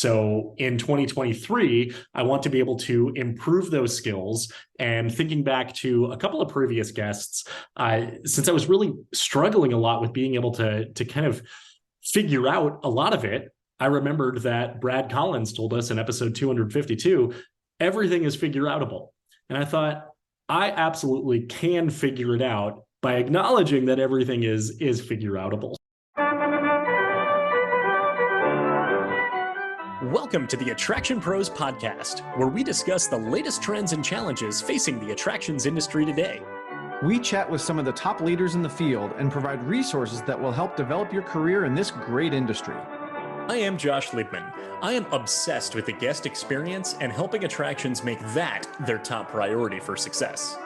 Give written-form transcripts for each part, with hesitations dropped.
So in 2023, I want to be able to improve those skills. And thinking back to a couple of previous guests, since I was really struggling a lot with being able to kind of figure out a lot of it, I remembered that Brad Collins told us in episode 252, everything is figure outable. And I thought, I absolutely can figure it out by acknowledging that everything is figure outable. Welcome to the AttractionPros podcast, where we discuss the latest trends and challenges facing the attractions industry today. We chat with some of the top leaders in the field and provide resources that will help develop your career in this great industry. I am Josh Liebman. I am obsessed with the guest experience and helping attractions make that their top priority for success.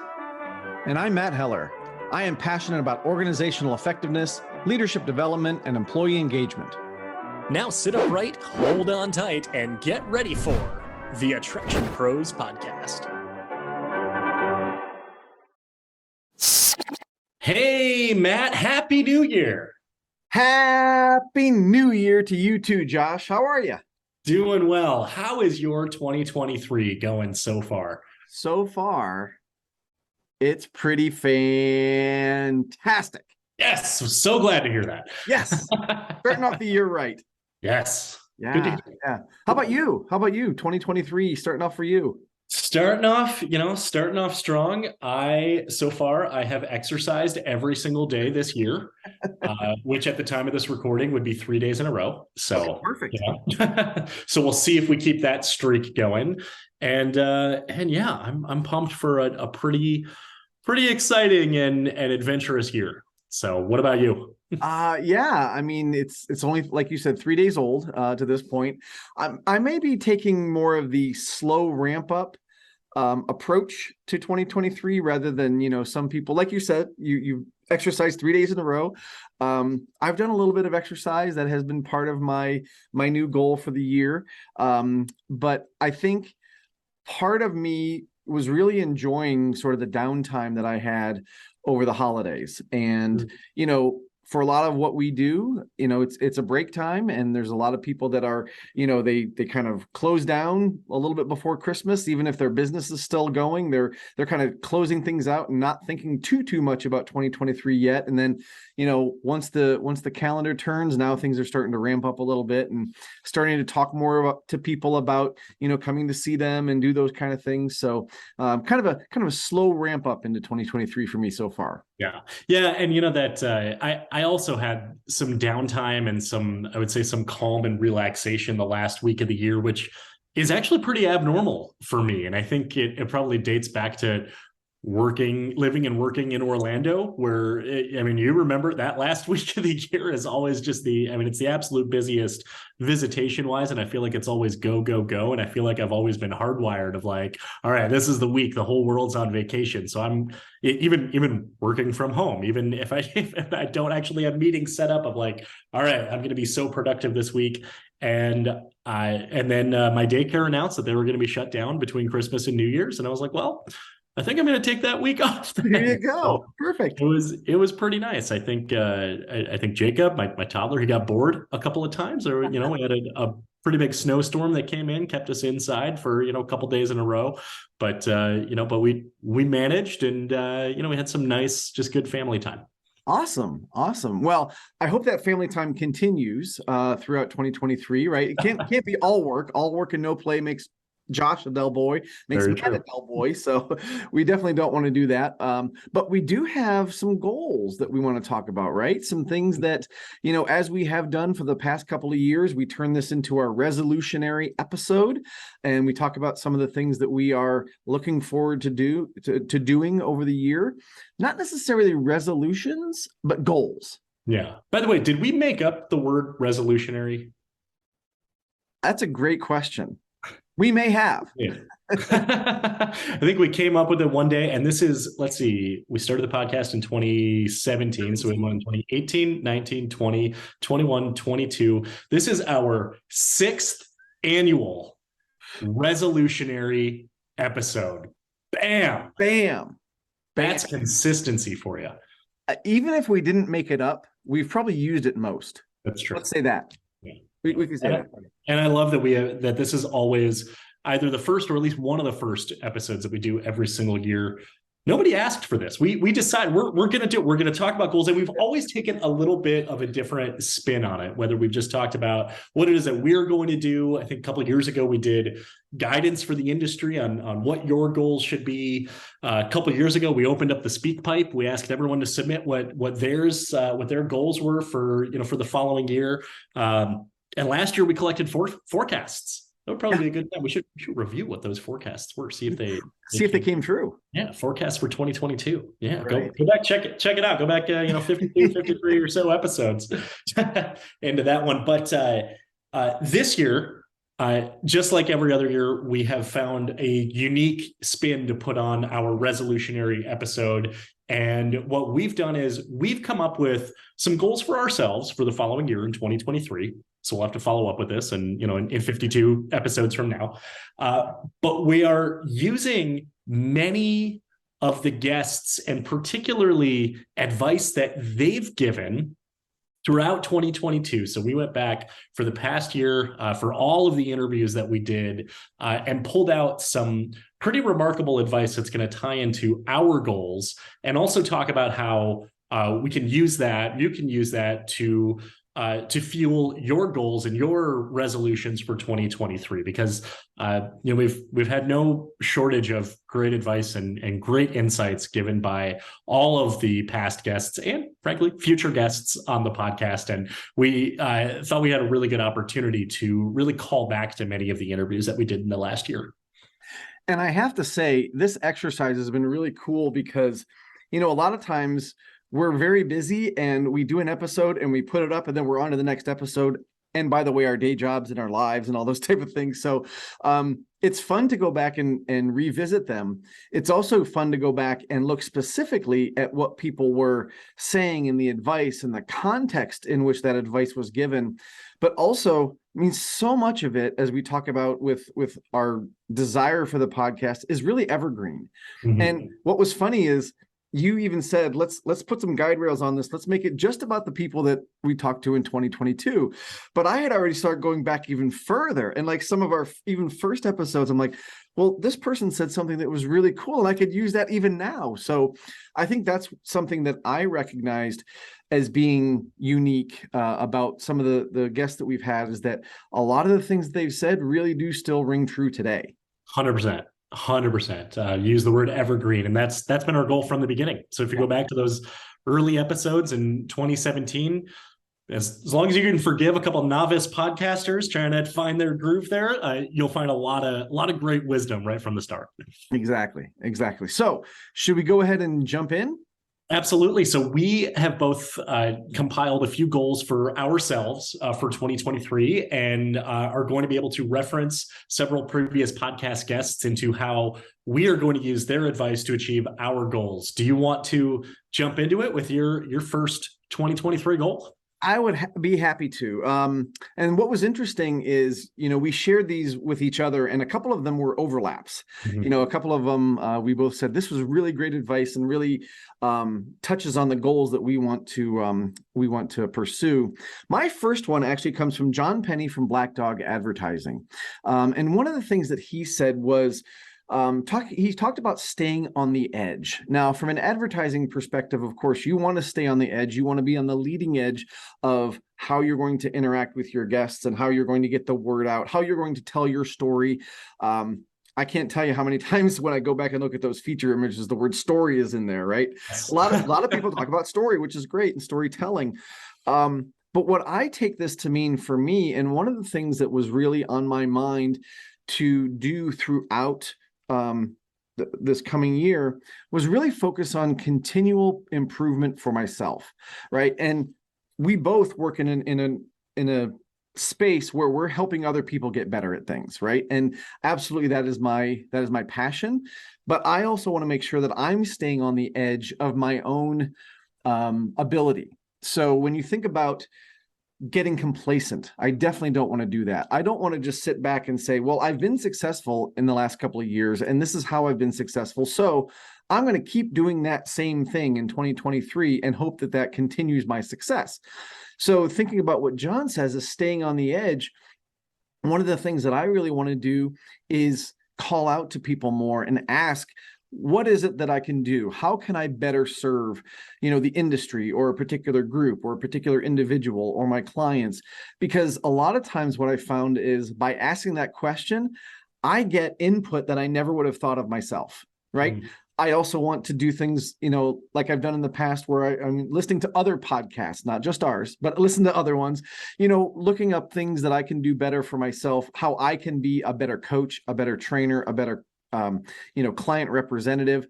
And I'm Matt Heller. I am passionate about organizational effectiveness, leadership development, and employee engagement. Now sit upright, hold on tight, and get ready for the AttractionPros podcast. Hey, Matt, Happy New Year. Happy New Year to you too, Josh. How are you? Doing well. How is your 2023 going so far? So far, it's pretty fantastic. Yes, so glad to hear that. Yes, starting off the year right. Yes. Yeah. How about you? 2023 starting off for you? Starting off strong. I have exercised every single day this year, which at the time of this recording would be 3 days in a row. So okay, perfect. So we'll see if we keep that streak going. And yeah, I'm pumped for a pretty exciting and adventurous year. So what about you? Yeah, I mean, it's only, like you said, 3 days old to this point. I may be taking more of the slow ramp up approach to 2023 rather than, some people, like you said, you exercise 3 days in a row. I've done a little bit of exercise that has been part of my new goal for the year. But I think part of me was really enjoying sort of the downtime that I had over the holidays. And, for a lot of what we do, it's a break time, and there's a lot of people that are, they kind of close down a little bit before Christmas, even if their business is still going. They're kind of closing things out and not thinking too much about 2023 yet. And then, once the calendar turns, now things are starting to ramp up a little bit and starting to talk more to people about, coming to see them and do those kind of things. So kind of a slow ramp up into 2023 for me so far. Yeah. And that I also had some downtime and some calm and relaxation the last week of the year, which is actually pretty abnormal for me. And I think it probably dates back to living and working in Orlando, where you remember that last week of the year is always just it's the absolute busiest visitation wise. And I feel like it's always go. And I feel like I've always been hardwired of like, all right, this is the week, the whole world's on vacation. So I'm even working from home, even if I don't actually have meetings set up of like, all right, I'm going to be so productive this week. And then my daycare announced that they were going to be shut down between Christmas and New Year's. And I was like, well, I think I'm going to take that week off. There you go. So perfect. It was pretty nice. I think I think Jacob, my toddler, he got bored a couple of times. Or we had a pretty big snowstorm that came in, kept us inside for a couple days in a row. But but we managed, and we had some nice, just good family time. Awesome. Well, I hope that family time continues throughout 2023. Right? It can't be all work. All work and no play makes Josh a dull boy, makes me a dull boy. So we definitely don't want to do that. But we do have some goals that we want to talk about, right? Some things that, as we have done for the past couple of years, we turn this into our Resolutionary episode, and we talk about some of the things that we are looking forward to doing over the year. Not necessarily resolutions, but goals. Yeah. By the way, did we make up the word resolutionary? That's a great question. We may have. Yeah. I think we came up with it one day, and this is, let's see, we started the podcast in 2017. So we went in 2018, 19, 20, 21, 22. This is our 6th annual Resolutionary episode. Bam. That's consistency for you. Even if we didn't make it up, we've probably used it most. That's true. Let's say that. We can say And that. and I love that that this is always either the first or at least one of the first episodes that we do every single year. Nobody asked for this. We decide we're going to do it. We're going to talk about goals, and we've always taken a little bit of a different spin on it. Whether we've just talked about what it is that we're going to do. I think a couple of years ago we did guidance for the industry on what your goals should be. A couple of years ago we opened up the speak pipe. We asked everyone to submit what their goals were for for the following year. And last year we collected forecasts. That would probably be a good time. We should review what those forecasts were. See if they came true. Yeah, forecast for 2022. Yeah, right. go back, check it out. Go back, 52, 53 or so episodes into that one. But this year, just like every other year, we have found a unique spin to put on our resolutionary episode. And what we've done is we've come up with some goals for ourselves for the following year in 2023. So we'll have to follow up with this and, in 52 episodes from now. But we are using many of the guests and particularly advice that they've given throughout 2022. So we went back for the past year for all of the interviews that we did and pulled out some pretty remarkable advice that's going to tie into our goals and also talk about how we can use that. You can use that to fuel your goals and your resolutions for 2023, because we've had no shortage of great advice and great insights given by all of the past guests and frankly future guests on the podcast. And we thought we had a really good opportunity to really call back to many of the interviews that we did in the last year. And I have to say, this exercise has been really cool because, a lot of times we're very busy and we do an episode and we put it up and then we're on to the next episode. And by the way, our day jobs and our lives and all those type of things. So it's fun to go back and revisit them. It's also fun to go back and look specifically at what people were saying and the advice and the context in which that advice was given. But also, so much of it, as we talk about with our desire for the podcast, is really evergreen. Mm-hmm. And what was funny is, you even said, let's put some guide rails on this. Let's make it just about the people that we talked to in 2022. But I had already started going back even further. And like some of our even first episodes, I'm like, well, this person said something that was really cool and I could use that even now. So I think that's something that I recognized as being unique about some of the guests that we've had, is that a lot of the things they've said really do still ring true today. 100%. 100%. Use the word evergreen. And that's been our goal from the beginning. So if you go back to those early episodes in 2017, as long as you can forgive a couple of novice podcasters trying to find their groove there, you'll find a lot of great wisdom right from the start. Exactly. So should we go ahead and jump in? Absolutely. So we have both compiled a few goals for ourselves for 2023 and are going to be able to reference several previous podcast guests into how we are going to use their advice to achieve our goals. Do you want to jump into it with your first 2023 goal? I would be happy to. And what was interesting is, we shared these with each other and a couple of them were overlaps. Mm-hmm. A couple of them, we both said this was really great advice and really touches on the goals that we want to pursue. My first one actually comes from John Penney from Black Dog Advertising. And one of the things that he said was, he talked about staying on the edge. Now, from an advertising perspective, of course, you want to stay on the edge. You want to be on the leading edge of how you're going to interact with your guests and how you're going to get the word out, how you're going to tell your story. I can't tell you how many times when I go back and look at those feature images, the word story is in there, right? Yes. A lot of people talk about story, which is great, and storytelling. But what I take this to mean for me, and one of the things that was really on my mind to do throughout this coming year was really focus on continual improvement for myself, right? And we both work in a space where we're helping other people get better at things, right? And absolutely that is my passion. But I also want to make sure that I'm staying on the edge of my own ability. So when you think about getting complacent, I definitely don't want to do that. I don't want to just sit back and say, well, I've been successful in the last couple of years and this is how I've been successful, so I'm going to keep doing that same thing in 2023 and hope that that continues my success. So thinking about what John says is staying on the edge. One of the things that I really want to do is call out to people more and ask, what is it that I can do? How can I better serve, the industry or a particular group or a particular individual or my clients? Because a lot of times what I found is by asking that question, I get input that I never would have thought of myself, right? Mm. I also want to do things, like I've done in the past where I'm listening to other podcasts, not just ours, but listen to other ones, looking up things that I can do better for myself, how I can be a better coach, a better trainer, a better, client representative.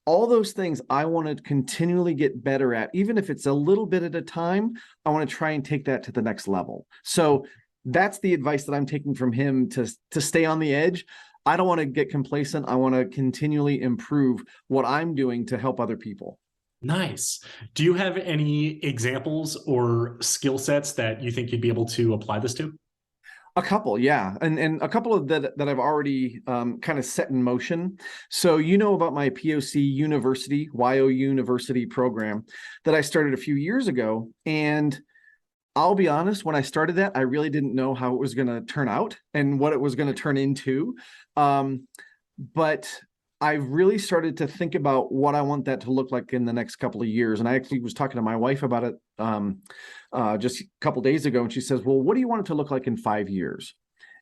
All those things I want to continually get better at, even if it's a little bit at a time. I want to try and take that to the next level. So that's the advice that I'm taking from him to stay on the edge. I don't want to get complacent. I want to continually improve what I'm doing to help other people. Nice. Do you have any examples or skill sets that you think you'd be able to apply this to? A couple, yeah. And a couple of that I've already kind of set in motion. So about my POC University, YO University program that I started a few years ago. And I'll be honest, when I started that, I really didn't know how it was going to turn out and what it was going to turn into. But I really started to think about what I want that to look like in the next couple of years. And I actually was talking to my wife about it just a couple of days ago. And she says, well, what do you want it to look like in 5 years?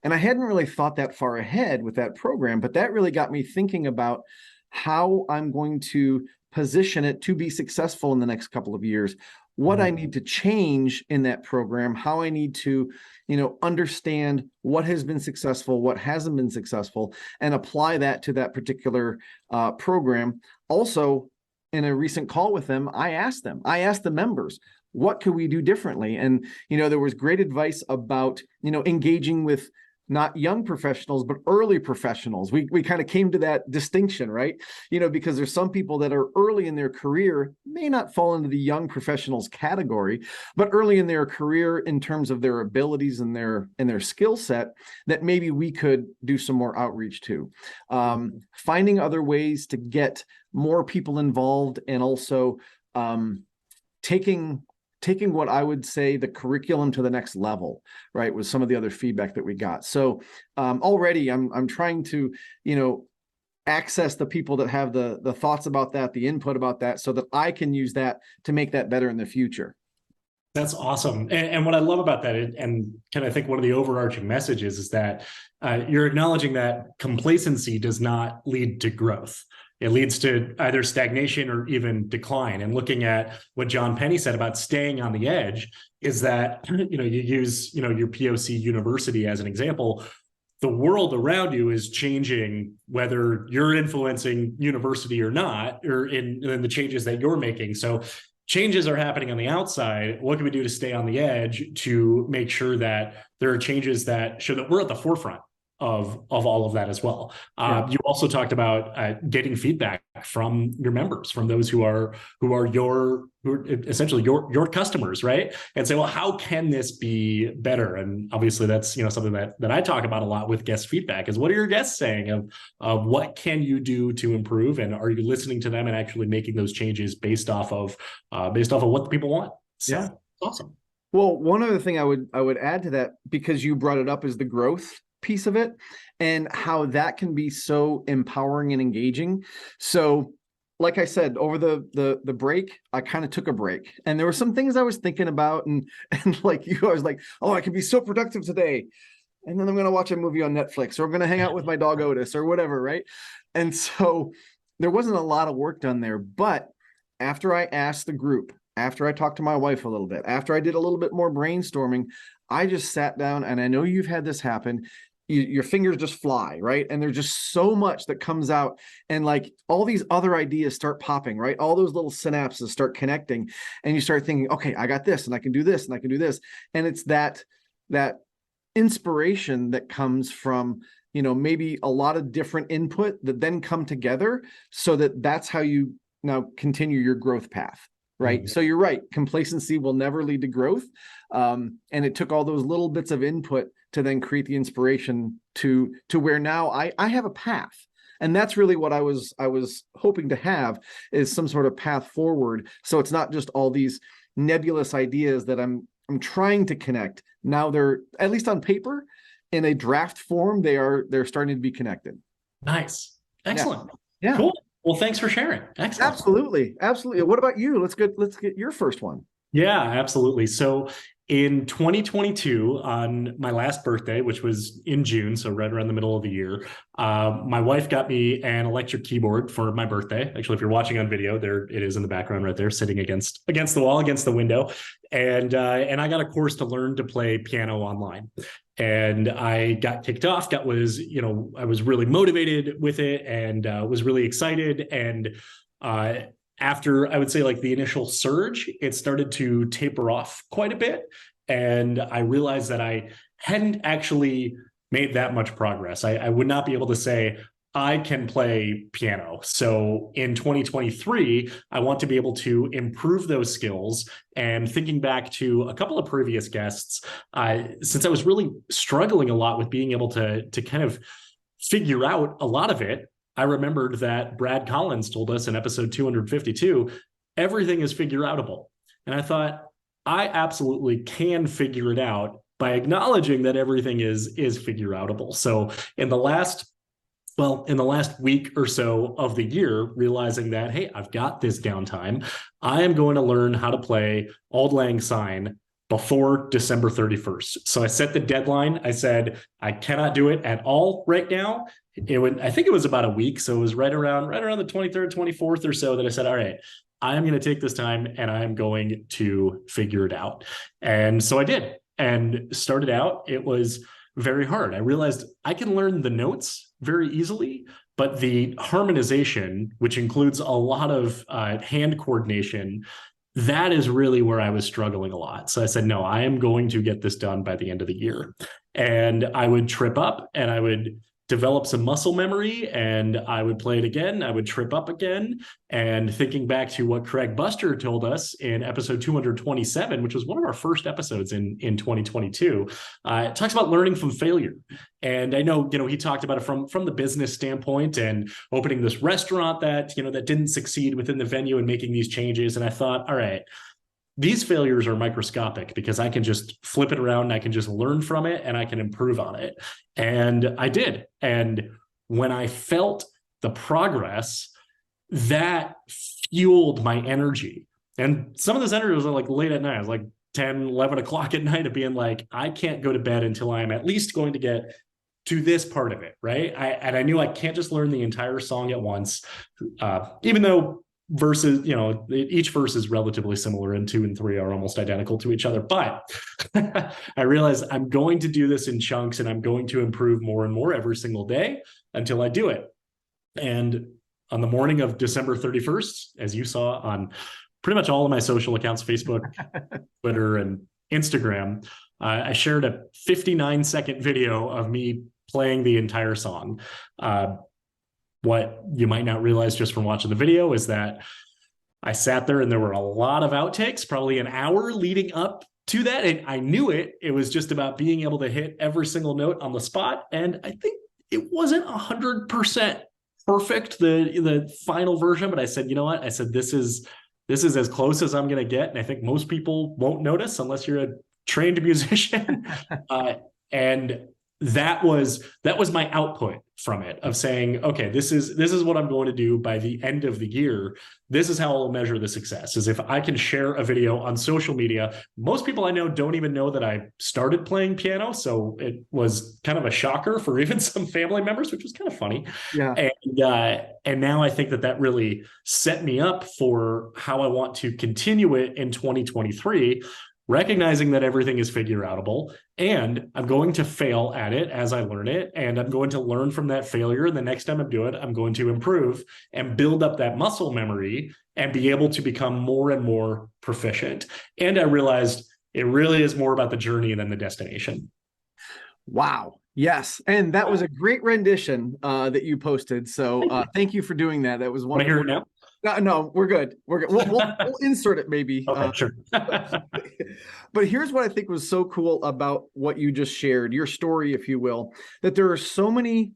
And I hadn't really thought that far ahead with that program, but that really got me thinking about how I'm going to position it to be successful in the next couple of years, what I need to change in that program, how I need to, understand what has been successful, what hasn't been successful, and apply that to that particular program. Also, in a recent call with them, I asked the members, what could we do differently? And, there was great advice about, engaging with not young professionals, but early professionals. We kind of came to that distinction, right? Because there's some people that are early in their career, may not fall into the young professionals category, but early in their career in terms of their abilities and their skill set that maybe we could do some more outreach to. Finding other ways to get more people involved and also taking what I would say the curriculum to the next level, right, with some of the other feedback that we got. So already I'm trying to, access the people that have the thoughts about that, the input about that, so that I can use that to make that better in the future. That's awesome. And what I love about that, and kind of think one of the overarching messages is that you're acknowledging that complacency does not lead to growth. It leads to either stagnation or even decline. And looking at what John Penney said about staying on the edge is that, you use, your POC University as an example. The world around you is changing, whether you're influencing university or not, or in the changes that you're making. So changes are happening on the outside. What can we do to stay on the edge to make sure that there are changes that show that we're at the forefront of all of that as well? Yeah. You also talked about getting feedback from your members, from those who are essentially your customers, right? And say, well, how can this be better? And obviously, that's something that I talk about a lot with guest feedback. Is what are your guests saying of what can you do to improve, and are you listening to them and actually making those changes based off of what the people want? So, Yeah, awesome. Well, one other thing I would add to that, because you brought it up, is the growth piece of it and how that can be so empowering and engaging. So like I said, over the break, I kind of took a break, and there were some things I was thinking about, and like I was like, oh, I can be so productive today, and then I'm going to watch a movie on Netflix, or I'm going to hang out with my dog Otis, or whatever, right? And so there wasn't a lot of work done there. But after I asked the group, after I talked to my wife a little bit, after I did a little bit more brainstorming, I just sat down, and I know you've had this happen. Your fingers just fly, right? And there's just so much that comes out, and like all these other ideas start popping, right? All those little synapses start connecting, and you start thinking, okay, I got this, and I can do this, and I can do this. And it's that inspiration that comes from, maybe a lot of different input that then come together, so that's how you now continue your growth path. Right. Mm-hmm. So you're right. Complacency will never lead to growth. And it took all those little bits of input to then create the inspiration to where now I have a path, And that's really what I was hoping to have, is some sort of path forward. So it's not just all these nebulous ideas that I'm trying to connect. Now they're, at least on paper, in a draft form, they're starting to be connected. Nice. Excellent. Yeah. Cool. Well, thanks for sharing. Excellent. Absolutely. Absolutely. What about you? Let's get your first one. Yeah, absolutely. So in 2022, on my last birthday, which was in June, so right around the middle of the year, my wife got me an electric keyboard for my birthday. Actually, if you're watching on video, there it is in the background right there, sitting against the wall, against the window. And I got a course to learn to play piano online. And I got kicked off. I was really motivated with it, and was really excited. And after, I would say, like the initial surge, it started to taper off quite a bit. And I realized that I hadn't actually made that much progress. I would not be able to say, I can play piano. So in 2023, I want to be able to improve those skills. And thinking back to a couple of previous guests, since I was really struggling a lot with being able to kind of figure out a lot of it, I remembered that Brad Collins told us in episode 252, everything is figure outable. And I thought, I absolutely can figure it out by acknowledging that everything is figure outable. So in the last week or so of the year, realizing that, hey, I've got this downtime, I am going to learn how to play Auld Lang Syne before December 31st. So I set the deadline. I said, I cannot do it at all right now. I think it was about a week. So it was right around the 23rd, 24th or so that I said, all right, I am going to take this time and I am going to figure it out. And so I did, and started out. It was very hard. I realized I can learn the notes very easily, but the harmonization, which includes a lot of hand coordination, that is really where I was struggling a lot. So I said, no, I am going to get this done by the end of the year. And I would trip up and I would develop some muscle memory, and I would play it again. I would trip up again. And thinking back to what Craig Buster told us in episode 227, which was one of our first episodes in 2022, it talks about learning from failure. And I know, he talked about it from the business standpoint, and opening this restaurant that didn't succeed within the venue, and making these changes. And I thought, all right, these failures are microscopic because I can just flip it around and I can just learn from it and I can improve on it. And I did. And when I felt the progress, that fueled my energy. And some of this energy was like late at night. I was like 10, 11 o'clock at night, of being like, I can't go to bed until I'm at least going to get to this part of it, right? I knew I can't just learn the entire song at once, even though verses, each verse is relatively similar, and 2 and 3 are almost identical to each other. But I realized I'm going to do this in chunks, and I'm going to improve more and more every single day until I do it. And on the morning of December 31st, as you saw on pretty much all of my social accounts, Facebook, Twitter, and Instagram, I shared a 59-second video of me playing the entire song. What you might not realize just from watching the video is that I sat there and there were a lot of outtakes, probably an hour leading up to that. And I knew it. It was just about being able to hit every single note on the spot. And I think it wasn't 100% perfect, the final version, but I said, you know what? I said, this is as close as I'm going to get. And I think most people won't notice unless you're a trained musician. And that was my output from it, of saying, okay, this is what I'm going to do by the end of the year. This is how I'll measure the success, is if I can share a video on social media. Most people I know don't even know that I started playing piano. So it was kind of a shocker for even some family members, which was kind of funny. Yeah. And now I think that really set me up for how I want to continue it in 2023, recognizing that everything is figure outable, and I'm going to fail at it as I learn it, and I'm going to learn from that failure. And the next time I do it, I'm going to improve and build up that muscle memory and be able to become more and more proficient. And I realized it really is more about the journey than the destination. Wow. Yes. And that was a great rendition that you posted. So thank you for doing that. That was wonderful. Want to hear it now? No, we're good. We're good. We'll insert it maybe. Okay, sure. But here's what I think was so cool about what you just shared, your story, if you will, that there are so many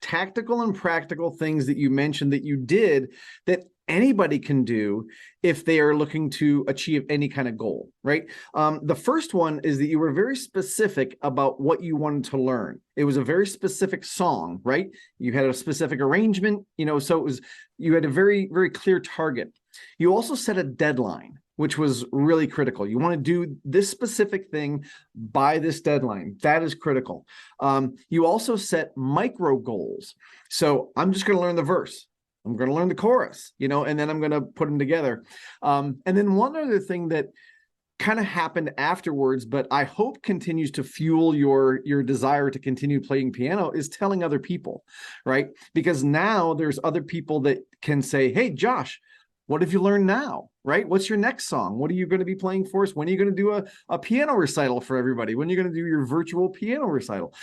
tactical and practical things that you mentioned that you did that anybody can do if they are looking to achieve any kind of goal, right? The first one is that you were very specific about what you wanted to learn. It was a very specific song, right? You had a specific arrangement, so it was, you had a very, very clear target. You also set a deadline, which was really critical. You want to do this specific thing by this deadline. That is critical. You also set micro goals. So I'm just going to learn the verse. I'm going to learn the chorus, and then I'm going to put them together. And then one other thing that kind of happened afterwards, but I hope continues to fuel your desire to continue playing piano, is telling other people, right? Because now there's other people that can say, hey, Josh, what have you learned now, right? What's your next song? What are you going to be playing for us? When are you going to do a piano recital for everybody? When are you going to do your virtual piano recital?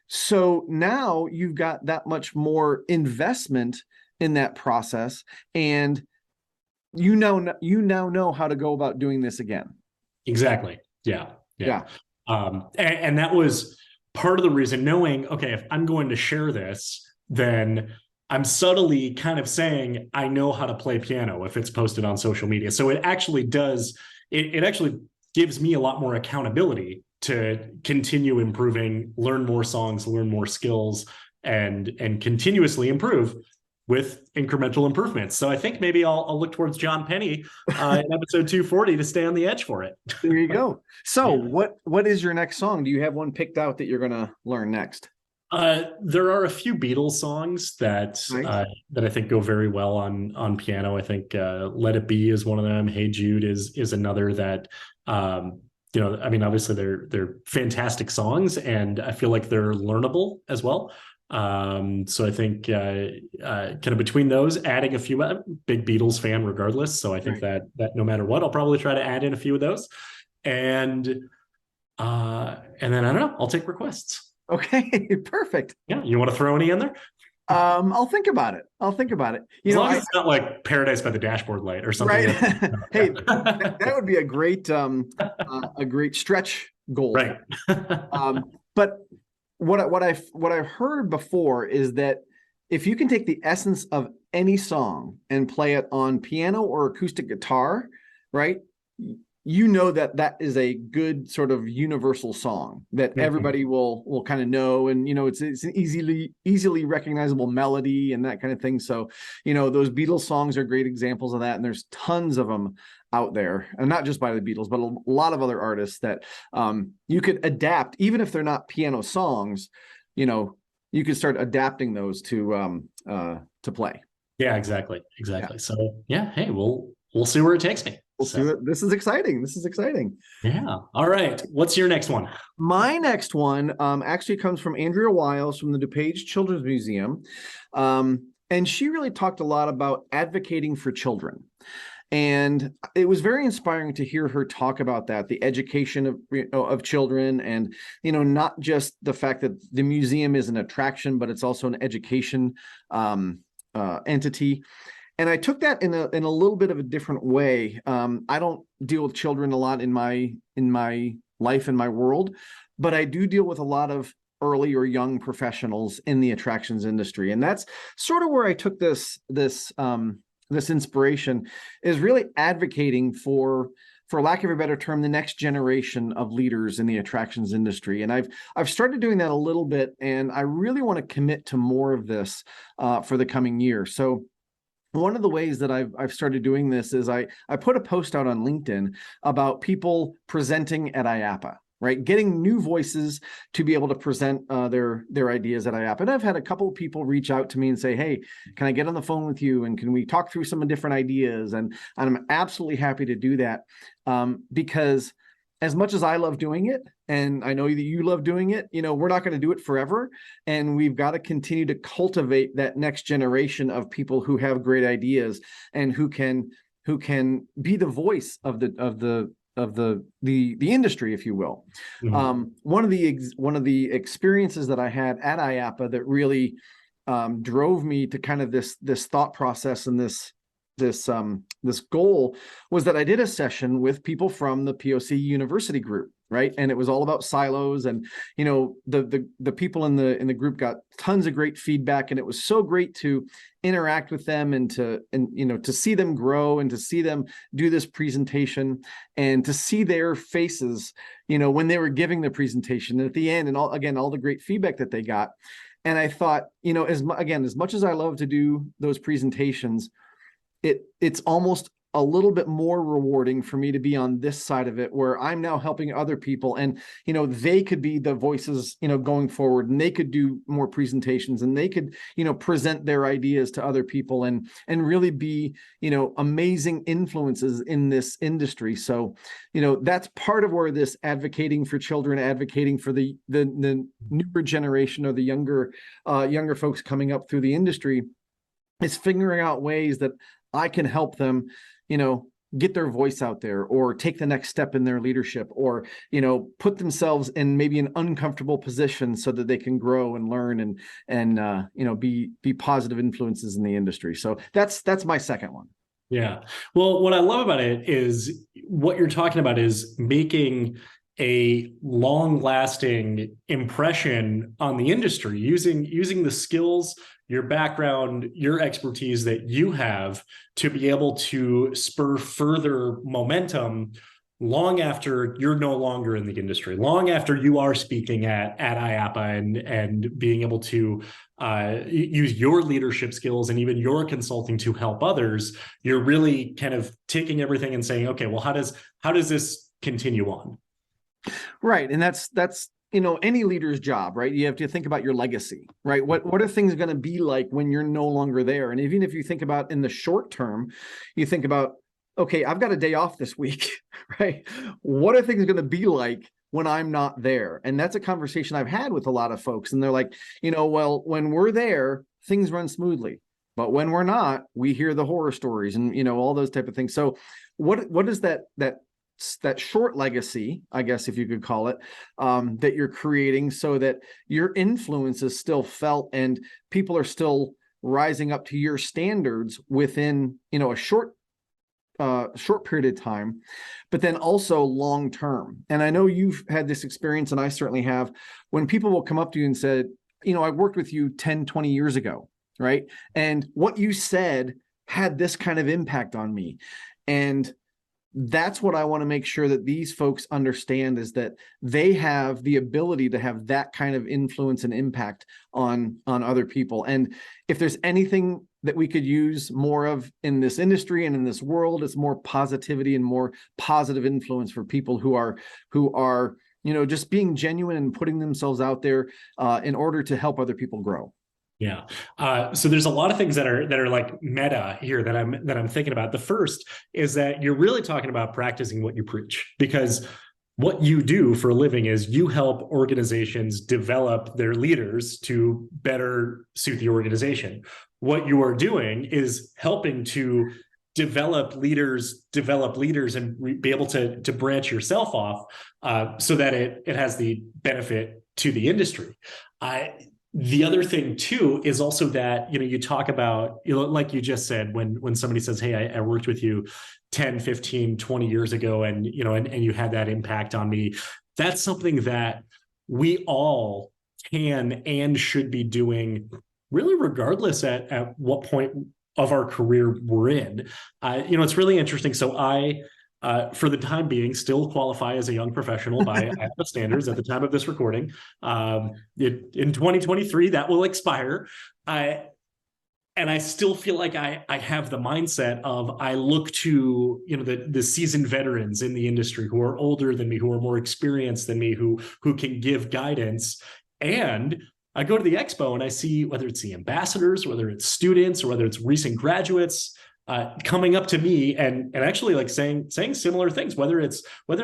So now you've got that much more investment in that process, and you now know how to go about doing this again. Exactly. Yeah. And that was part of the reason, knowing, okay, if I'm going to share this, then I'm subtly kind of saying, I know how to play piano if it's posted on social media. So it actually does, it actually gives me a lot more accountability to continue improving, learn more songs, learn more skills, and continuously improve with incremental improvements. So I think maybe I'll look towards John Penney in episode 240 to stay on the edge for it. There you go. So what is your next song? Do you have one picked out that you're going to learn next? There are a few Beatles songs that Nice. that I think go very well on piano. I think "Let It Be" is one of them. "Hey Jude" is another that I mean, obviously they're fantastic songs, and I feel like they're learnable as well. So I think kind of between those, adding a few, big Beatles fan regardless. So I think that no matter what, I'll probably try to add in a few of those, and then I don't know, I'll take requests. Okay, perfect. Yeah, you want to throw any in there? I'll think about it. As long as it's not like "Paradise by the Dashboard Light" or something. Right. Hey, that would be a great stretch goal. Right. But what I've heard before is that if you can take the essence of any song and play it on piano or acoustic guitar, right? That is a good sort of universal song that everybody will kind of know, and it's an easily recognizable melody and that kind of thing. So those Beatles songs are great examples of that, and there's tons of them out there, and not just by the Beatles, but a lot of other artists that you could adapt, even if they're not piano songs. You could start adapting those to play. Yeah, exactly. Yeah. So yeah, hey, we'll see where it takes me. We'll see it. This is exciting. Yeah. All right. What's your next one? My next one actually comes from Andrea Wiles from the DuPage Children's Museum. And she really talked a lot about advocating for children. And it was very inspiring to hear her talk about that, the education of children, and not just the fact that the museum is an attraction, but it's also an education entity. And I took that in a little bit of a different way. I don't deal with children a lot in my life, in my world, but I do deal with a lot of early or young professionals in the attractions industry, and that's sort of where I took this inspiration, is really advocating for lack of a better term, the next generation of leaders in the attractions industry. And I've started doing that a little bit, and I really want to commit to more of this for the coming year. So one of the ways that I've started doing this is I put a post out on LinkedIn about people presenting at IAAPA, right? Getting new voices to be able to present their ideas at IAAPA. And I've had a couple of people reach out to me and say, hey, can I get on the phone with you? And can we talk through some different ideas? And I'm absolutely happy to do that because as much as I love doing it, and I know that you love doing it, we're not going to do it forever. And we've got to continue to cultivate that next generation of people who have great ideas and who can be the voice of the industry, if you will. Mm-hmm. One of the experiences that I had at IAAPA that really drove me to kind of this thought process and this goal was that I did a session with people from the POC University group. right? And it was all about silos, and the people in the group got tons of great feedback, and it was so great to interact with them and to see them grow and to see them do this presentation and to see their faces, when they were giving the presentation at the end, and all the great feedback that they got. And I thought, as much as I love to do those presentations, it's almost a little bit more rewarding for me to be on this side of it, where I'm now helping other people, and they could be the voices going forward, and they could do more presentations, and they could present their ideas to other people, and really be amazing influences in this industry. So that's part of where this advocating for children, advocating for the newer generation, or the younger folks coming up through the industry, is figuring out ways that I can help them get their voice out there, or take the next step in their leadership, or put themselves in maybe an uncomfortable position so that they can grow and learn and be positive influences in the industry. So that's my second one. Yeah. Well, what I love about it is what you're talking about is making a long-lasting impression on the industry, using the skills, your background, your expertise that you have to be able to spur further momentum long after you're no longer in the industry, long after you are speaking at IAPA and being able to use your leadership skills and even your consulting to help others. You're really kind of taking everything and saying, okay, well, how does this continue on? Right. And that's any leader's job, right? You have to think about your legacy, right? What are things going to be like when you're no longer there? And even if you think about in the short term, you think about, okay, I've got a day off this week, right? What are things going to be like when I'm not there? And that's a conversation I've had with a lot of folks. And they're like, well, when we're there, things run smoothly. But when we're not, we hear the horror stories and, all those type of things. So what is that short legacy, I guess, if you could call it, that you're creating, so that your influence is still felt and people are still rising up to your standards within, a short period of time, but then also long term. And I know you've had this experience, and I certainly have, when people will come up to you and said, I worked with you 10, 20 years ago, right? And what you said had this kind of impact on me. And that's what I want to make sure that these folks understand, is that they have the ability to have that kind of influence and impact on other people. And if there's anything that we could use more of in this industry and in this world, it's more positivity and more positive influence for people who are just being genuine and putting themselves out there in order to help other people grow. Yeah. So there's a lot of things that are like meta here that I'm thinking about. The first is that you're really talking about practicing what you preach, because what you do for a living is you help organizations develop their leaders to better suit the organization. What you are doing is helping to develop leaders and be able to branch yourself off so that it has the benefit to the industry. The other thing too is also that, you talk about, like you just said, when somebody says, hey, I worked with you 10, 15, 20 years ago, and you had that impact on me. That's something that we all can and should be doing, really regardless at what point of our career we're in. It's really interesting. So I, for the time being, still qualify as a young professional by IAPA standards at the time of this recording. In 2023, that will expire. And I still feel like I have the mindset of, I look to the seasoned veterans in the industry who are older than me, who are more experienced than me, who can give guidance. And I go to the expo and I see, whether it's the ambassadors, whether it's students, or whether it's recent graduates, coming up to me and actually like saying similar things, whether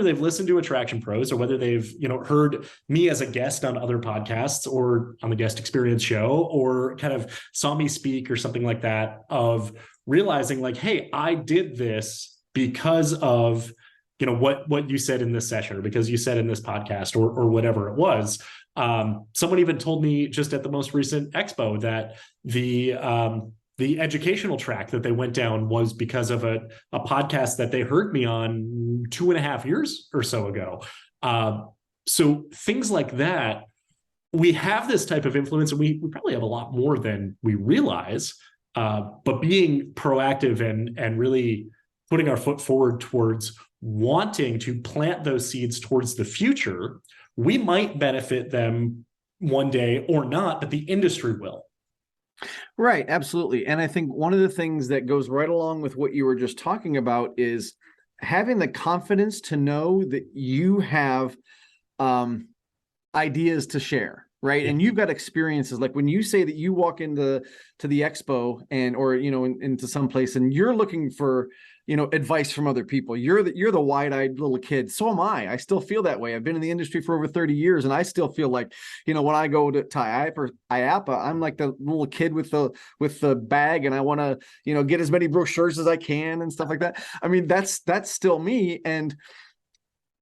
they've listened to AttractionPros or whether they've heard me as a guest on other podcasts or on the guest experience show, or kind of saw me speak or something like that, of realizing like, hey, I did this because of what you said in this session, or because you said in this podcast, or whatever it was. Someone even told me just at the most recent expo that the educational track that they went down was because of a podcast that they heard me on 2.5 years or so ago. So things like that, we have this type of influence, and we probably have a lot more than we realize. But being proactive and really putting our foot forward towards wanting to plant those seeds towards the future, we might benefit them one day or not, but the industry will. Right, absolutely. And I think one of the things that goes right along with what you were just talking about is having the confidence to know that you have ideas to share, right? And you've got experiences. Like when you say that you walk into the expo and or into some place and you're looking for advice from other people. You're the wide-eyed little kid. So am I. I still feel that way. I've been in the industry for over 30 years, and I still feel like, when I go to IAPA, I'm like the little kid with the bag, and I want to, get as many brochures as I can and stuff like that. I mean, that's still me. And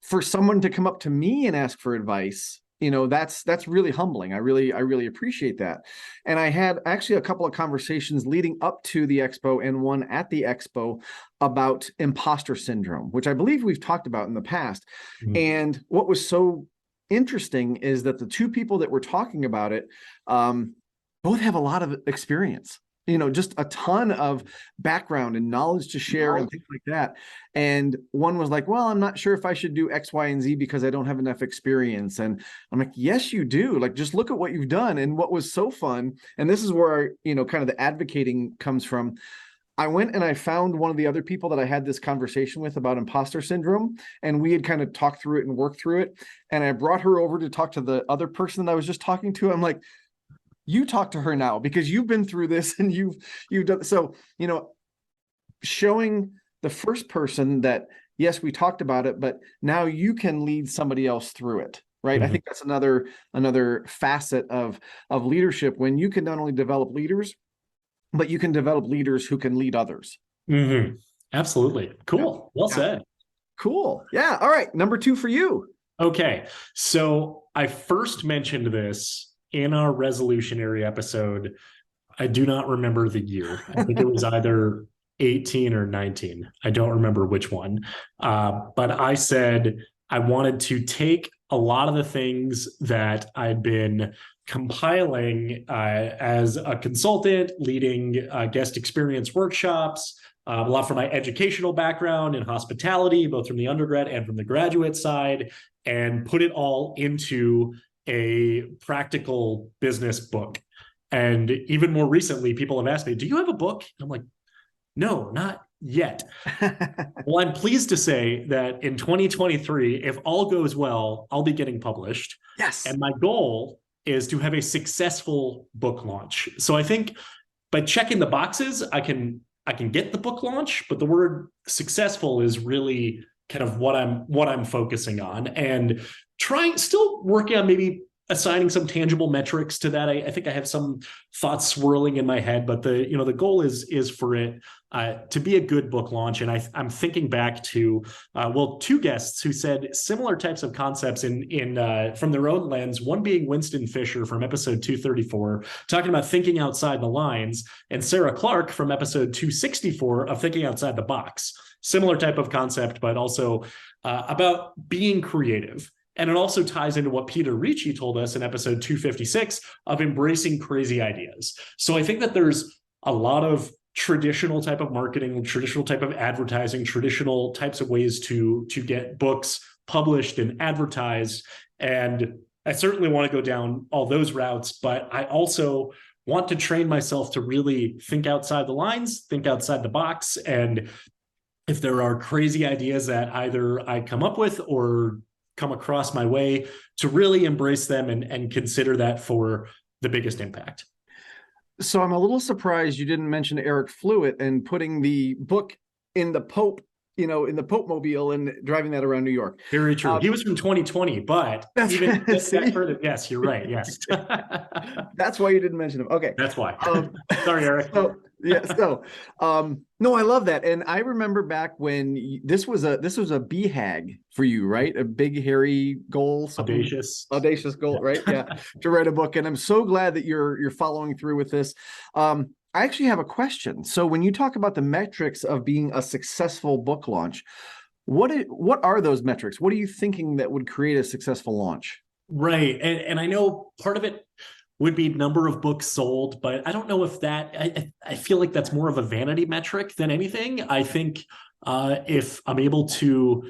for someone to come up to me and ask for advice, that's really humbling. I really appreciate that. And I had actually a couple of conversations leading up to the expo and one at the expo about imposter syndrome, which I believe we've talked about in the past. Mm-hmm. And what was so interesting is that the two people that were talking about it both have a lot of experience. Just a ton of background and knowledge to share and things like that. And one was like, well, I'm not sure if I should do X, Y, and Z because I don't have enough experience. And I'm like, yes, you do. Like, just look at what you've done. And what was so fun, and this is where, kind of the advocating comes from. I went and I found one of the other people that I had this conversation with about imposter syndrome, and we had kind of talked through it and worked through it. And I brought her over to talk to the other person that I was just talking to. I'm like, you talk to her now because you've been through this and you've done so, showing the first person that, yes, we talked about it, but now you can lead somebody else through it. Right. Mm-hmm. I think that's another facet of leadership, when you can not only develop leaders, but you can develop leaders who can lead others. Mm-hmm. Absolutely. Cool. Yeah. Well said. Cool. Yeah. All right. Number 2 for you. Okay. So I first mentioned this in our Resolutionary episode. I do not remember the year. I think it was either 18 or 19. I don't remember which one. But I said I wanted to take a lot of the things that I'd been compiling as a consultant, leading guest experience workshops, a lot from my educational background in hospitality, both from the undergrad and from the graduate side, and put it all into a practical business book. And even more recently, people have asked me, do you have a book? And I'm like, no, not yet. Well, I'm pleased to say that in 2023, if all goes well, I'll be getting published. Yes. And my goal is to have a successful book launch. So I think by checking the boxes, I can get the book launch, but the word successful is really kind of what I'm focusing on, and still working on maybe assigning some tangible metrics to that. I think I have some thoughts swirling in my head, but the goal is for it to be a good book launch. And I'm thinking back to two guests who said similar types of concepts in from their own lens. One being Winston Fisher from episode 234, talking about thinking outside the lines, and Sarah Clark from episode 264 of thinking outside the box. Similar type of concept, but also about being creative. And it also ties into what Peter Ricci told us in episode 256 of embracing crazy ideas. So I think that there's a lot of traditional type of marketing, traditional type of advertising, traditional types of ways to get books published and advertised. And I certainly want to go down all those routes, but I also want to train myself to really think outside the lines, think outside the box. And if there are crazy ideas that either I come up with or come across my way, to really embrace them and consider that for the biggest impact. So I'm a little surprised you didn't mention Eric Fluitt and putting the book in the Pope, in the Pope mobile and driving that around New York. Very true. He was from 2020, but even that further, yes, you're right. Yes. That's why you didn't mention him. Okay. That's why. Sorry, Eric. No, I love that. And I remember back when this was a BHAG for you, right? A big, hairy goal. Audacious goal, right? Yeah. To write a book. And I'm so glad that you're following through with this. I actually have a question. So when you talk about the metrics of being a successful book launch, What are those metrics? What are you thinking that would create a successful launch? Right. And I know part of it would be number of books sold, but I don't know if I feel like that's more of a vanity metric than anything. I think if I'm able to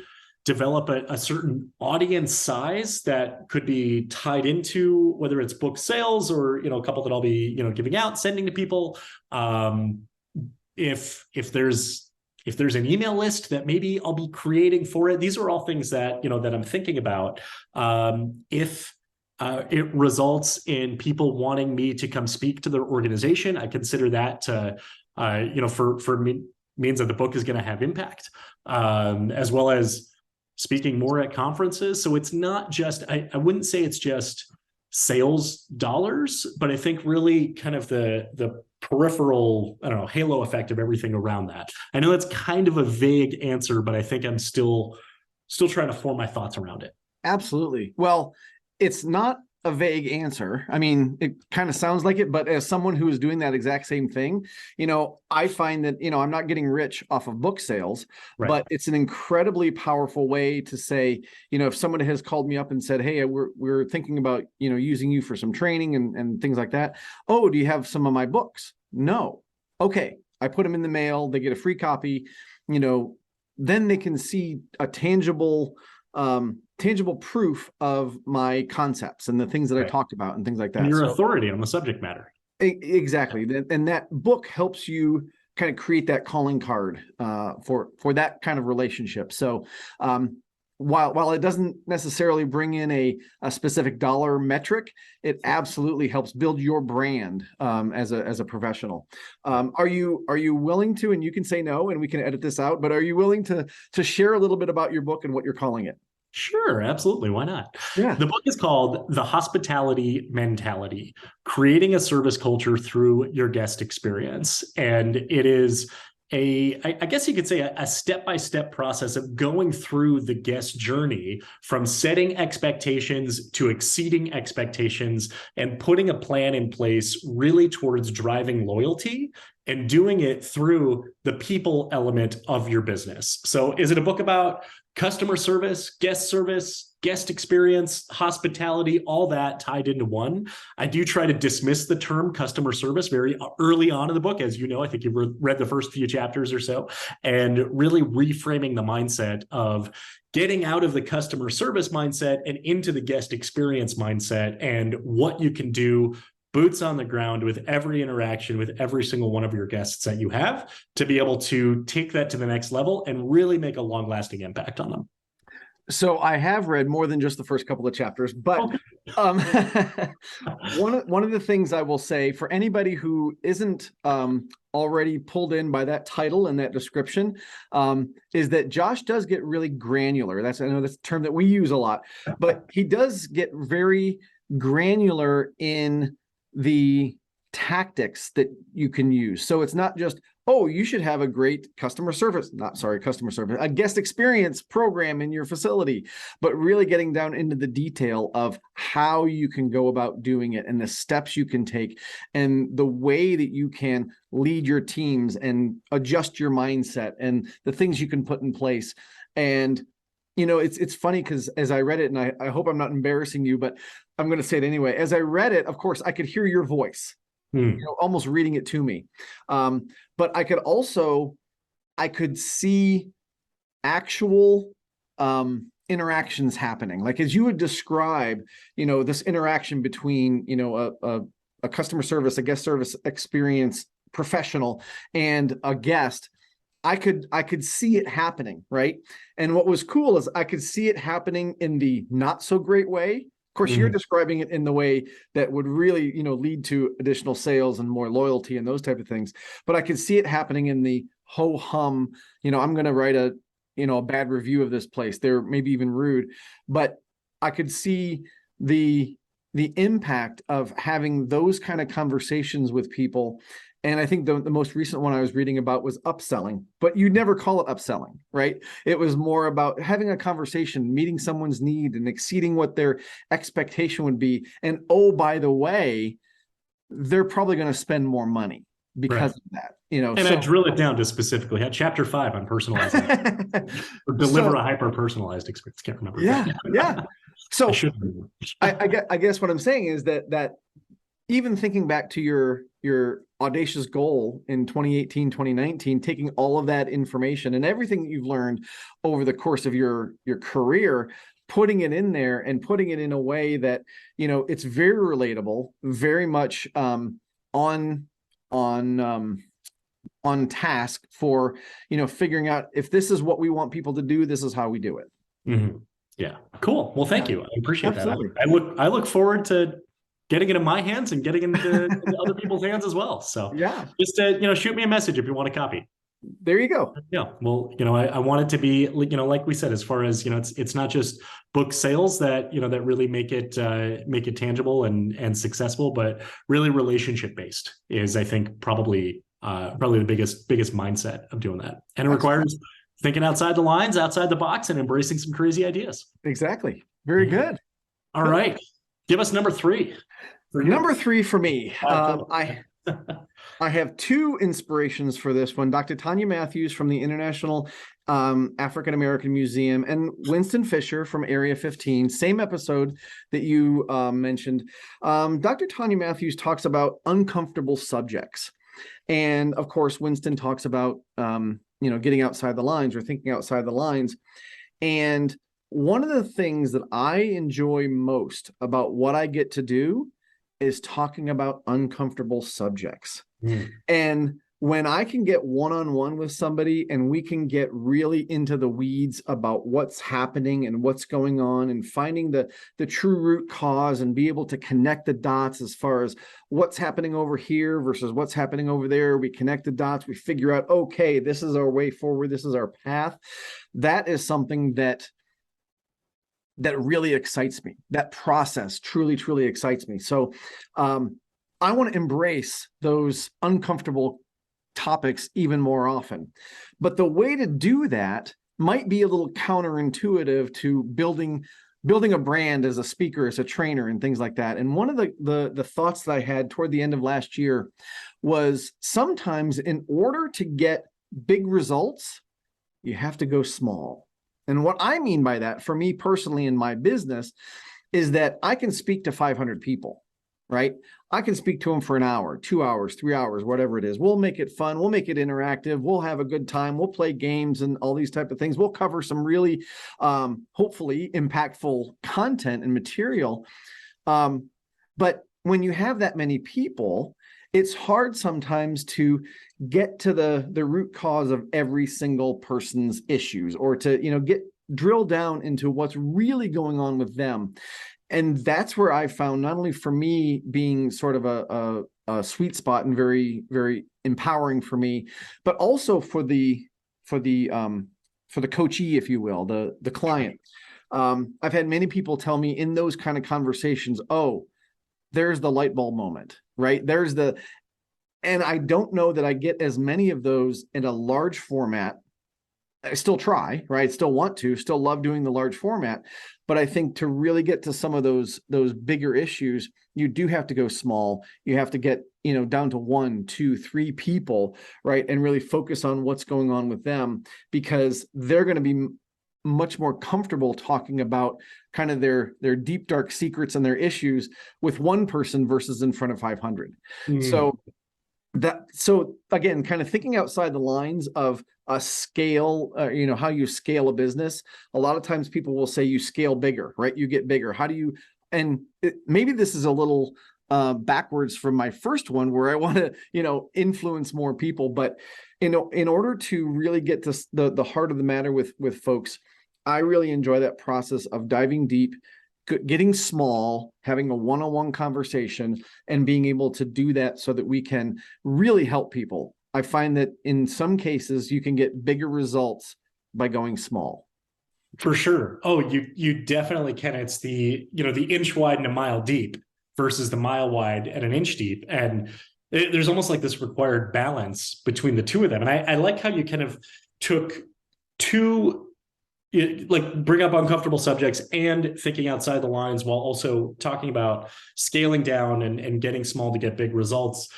develop a certain audience size that could be tied into whether it's book sales or, a couple that I'll be, giving out, sending to people. If there's an email list that maybe I'll be creating for it, these are all things that, that I'm thinking about. If it results in people wanting me to come speak to their organization, I consider that for me means that the book is going to have impact, as well as speaking more at conferences. So it's not just, I wouldn't say it's just sales dollars, but I think really kind of the peripheral, I don't know, halo effect of everything around that. I know that's kind of a vague answer, but I think I'm still trying to form my thoughts around it. Absolutely. Well, it's not a vague answer. I mean, it kind of sounds like it, but as someone who is doing that exact same thing, I find that, I'm not getting rich off of book sales, Right. But it's an incredibly powerful way to say, if someone has called me up and said, hey, we're thinking about, using you for some training and things like that. Oh, do you have some of my books? No. Okay. I put them in the mail. They get a free copy, then they can see a tangible proof of my concepts and the things that I talked about and things like that. And your authority on the subject matter. Exactly. And that book helps you kind of create that calling card for that kind of relationship. So while it doesn't necessarily bring in a specific dollar metric, it absolutely helps build your brand as a professional. Are you willing to, and you can say no, and we can edit this out, but are you willing to share a little bit about your book and what you're calling it? Sure, absolutely. Why not? Yeah. The book is called The Hospitality Mentality, Creating a Service Culture Through Your Guest Experience. And it is I guess you could say a step-by-step process of going through the guest journey from setting expectations to exceeding expectations and putting a plan in place really towards driving loyalty and doing it through the people element of your business. So is it a book about customer service, guest experience, hospitality, all that tied into one? I do try to dismiss the term customer service very early on in the book. As you know, I think you've read the first few chapters or so, and really reframing the mindset of getting out of the customer service mindset and into the guest experience mindset and what you can do boots on the ground with every interaction with every single one of your guests that you have to be able to take that to the next level and really make a long-lasting impact on them. So I have read more than just the first couple of chapters, but one of the things I will say for anybody who isn't already pulled in by that title and that description is that Josh does get really granular. I know that's a term that we use a lot, but he does get very granular in the tactics that you can use. So it's not just, oh, you should have a great a guest experience program in your facility, but really getting down into the detail of how you can go about doing it and the steps you can take and the way that you can lead your teams and adjust your mindset and the things you can put in place. And it's funny because as I read it, and I hope I'm not embarrassing you, but I'm going to say it anyway. As I read it, of course, I could hear your voice, almost reading it to me. But I could see actual interactions happening. Like as you would describe, this interaction between, a customer service, a guest service experience professional and a guest, I could see it happening, right? And what was cool is I could see it happening in the not so great way. Of course, you're describing it in the way that would really, lead to additional sales and more loyalty and those type of things. But I could see it happening in the ho hum, I'm going to write a bad review of this place. They're maybe even rude, but I could see the impact of having those kind of conversations with people. And I think the most recent one I was reading about was upselling, but you'd never call it upselling, right? It was more about having a conversation, meeting someone's need and exceeding what their expectation would be. And oh, by the way, they're probably going to spend more money. because Right. of that, you know. And I So drill it down to specifically chapter 5 on personalizing or deliver a so hyper personalized experience. Can't remember. yeah. I So should remember. I guess what I'm saying is that even thinking back to your audacious goal in 2018, 2019, taking all of that information and everything that you've learned over the course of your career, putting it in there and putting it in a way that, you know, it's very relatable, very much on on task for, you know, figuring out if this is what we want people to do, this is how we do it. Mm-hmm. Yeah. Cool. Well, thank you. I appreciate Absolutely. that. I look forward to getting it in my hands and getting into other people's hands as well. So Yeah, just shoot me a message if you want a copy. there you go. Yeah. Well, I want it to be, like we said, as far as, it's not just book sales that, that really make it tangible and successful, but really relationship based is, I think, probably the biggest mindset of doing that. And it requires thinking outside the lines, outside the box, and embracing some crazy ideas. Exactly. Very good. All right. Give us number 3. Number 3 for me. I have 2 inspirations for this one. Dr. Tanya Matthews from the International African American Museum and Winston Fisher from Area 15, same episode that you mentioned. Dr. Tanya Matthews talks about uncomfortable subjects. And of course, Winston talks about, getting outside the lines or thinking outside the lines. And one of the things that I enjoy most about what I get to do is talking about uncomfortable subjects. And when I can get one-on-one with somebody and we can get really into the weeds about what's happening and what's going on and finding the true root cause and be able to connect the dots as far as what's happening over here versus what's happening over there, we connect the dots, we figure out, okay, this is our way forward, this is our path. That is something that really excites me. That process truly, truly excites me. So I want to embrace those uncomfortable topics even more often. But the way to do that might be a little counterintuitive to building a brand as a speaker, as a trainer, and things like that. And one of the thoughts that I had toward the end of last year was sometimes in order to get big results, you have to go small. And what I mean by that, for me personally in my business, is that I can speak to 500 people, right? I can speak to them for an hour, 2 hours, 3 hours, whatever it is. We'll make it fun. We'll make it interactive. We'll have a good time. We'll play games and all these type of things. We'll cover some really, hopefully impactful content and material. But when you have that many people, it's hard sometimes to get to the root cause of every single person's issues, or to, drill down into what's really going on with them. And that's where I found, not only for me being sort of a sweet spot and very, very empowering for me, but also for the coachee, if you will, the client. I've had many people tell me in those kind of conversations, oh, there's the light bulb moment, right? And I don't know that I get as many of those in a large format. I still try, right? Still want to, still love doing the large format. But I think to really get to some of those bigger issues, you do have to go small. You have to get, down to 1, 2, 3 people, right? And really focus on what's going on with them, because they're going to be much more comfortable talking about kind of their deep, dark secrets and their issues with one person versus in front of 500. So again, kind of thinking outside the lines of a scale, how you scale a business. A lot of times people will say you scale bigger, right? You get bigger. How do you, maybe this is a little backwards from my first one where I want to, influence more people, but in order to really get to the heart of the matter with folks, I really enjoy that process of diving deep, getting small, having a one-on-one conversation, and being able to do that so that we can really help people. I find that in some cases you can get bigger results by going small. For sure. Oh, you definitely can. It's the inch wide and a mile deep versus the mile wide and an inch deep. And there's almost like this required balance between the two of them. And I like how you kind of took two, like bring up uncomfortable subjects and thinking outside the lines while also talking about scaling down and getting small to get big results.